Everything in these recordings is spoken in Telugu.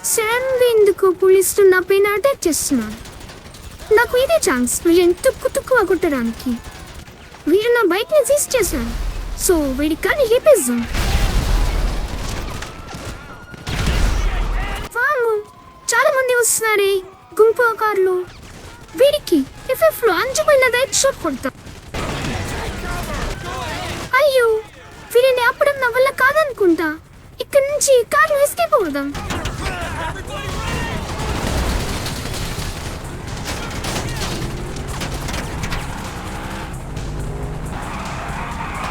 సడన్గా ఎందుకు పోలీసులు నా పైన అటాక్ చేస్తున్నారు? నాకు ఇదే ఛాన్స్ వీళ్ళని తుక్కు కొట్టడానికి. వీడు నా బైక్ని సీజ్ చేశాను, సో వీడి కానీ రేపేద్దాం. వాము, చాలా మంది వస్తున్నారే గుంపు ఆకారులో. వీడికి ఎఫ్ఎఫ్లో అంచుపైన హెడ్ షాట్ కొడతా. అయ్యో, వీడిని ఆపడం నా వల్ల కాదనుకుంటా. ఇక్కడి నుంచి కార్లు ఎస్కేప్ అవుదాం.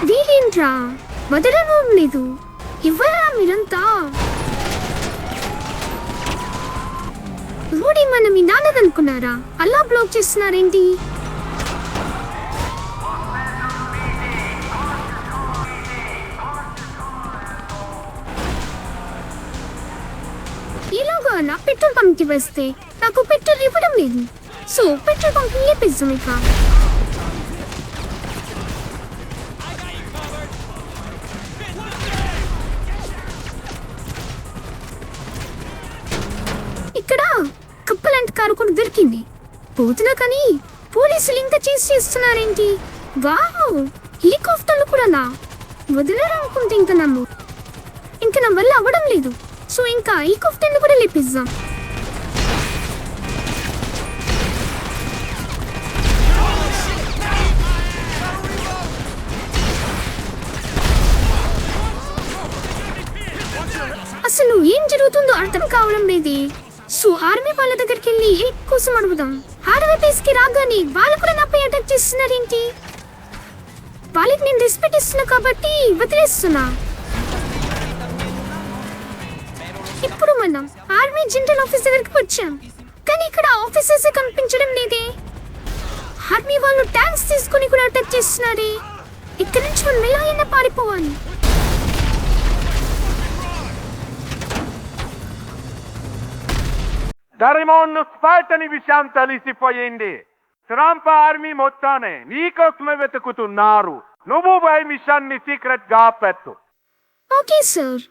వీళ్ళేంట్రా వదలడం లేదు? ఇవ్వరా మీరంతా? రోడ్ ఏమన్నా మీ నాన్నదనుకున్నారా? అలా బ్లాక్ చేస్తున్నారేంటి? ఈలోగా నా పెట్రోల్ పంప్కి వస్తే నాకు పెట్రోల్ ఇవ్వడం లేదు, సో పెట్రోల్ పంప్ లేపేస్తాం. ఇక ఇక్కడ కప్పలాంటి కారు కూడా దొరికింది. పోతున్నా కానీ పోలీసులు ఇంకా చేస్తున్నారేంటి? వావ్, హెలికాప్టర్లు కూడా నా వదిలేరనుకుంటే ఇంకా నా వల్ల అవ్వడం లేదు, సో ఇంకా హెలికాప్టర్ని కూడా లేపిద్దాం. అసలు ఏం జరుగుతుందో అర్థం కావడం లేదే. సో ఆర్మీ వాళ్ళ దగ్గరికి వెళ్ళి హెల్ప్ కోసం అడుగుదాం. ఆర్మీ బేస్కి రాగానే వాళ్ళు కూడా నాపై అటాక్ చేస్తున్నారేంటి? వాళ్ళకి నేను రెస్పెక్ట్ ఇస్తున్నా కాబట్టి వదిలేస్తున్నా. ఇప్పుడు మనం ఆర్మీ జనరల్ ఆఫీస్ దగ్గరికి వచ్చాం, కానీ ఇక్కడ ఆఫీసర్స్ కనిపించడం లేదే. ఆర్మీ వాళ్ళు ట్యాంక్స్ తీసుకుని కూడా అటాక్ చేస్తున్నారే. ఇక్కడ నుంచి మనం ఎలా అయినా పారిపోవాలి. డరిమోన్ను స్పాట్ అని విషయం తెలిసిపోయింది. ట్రంప్ ఆర్మీ మొత్తాన్ని నీకోసమే వెతుకుతున్నారు. నువ్వు బై మిషన్ ని సీక్రెట్ గా పెట్టు. Okay sir.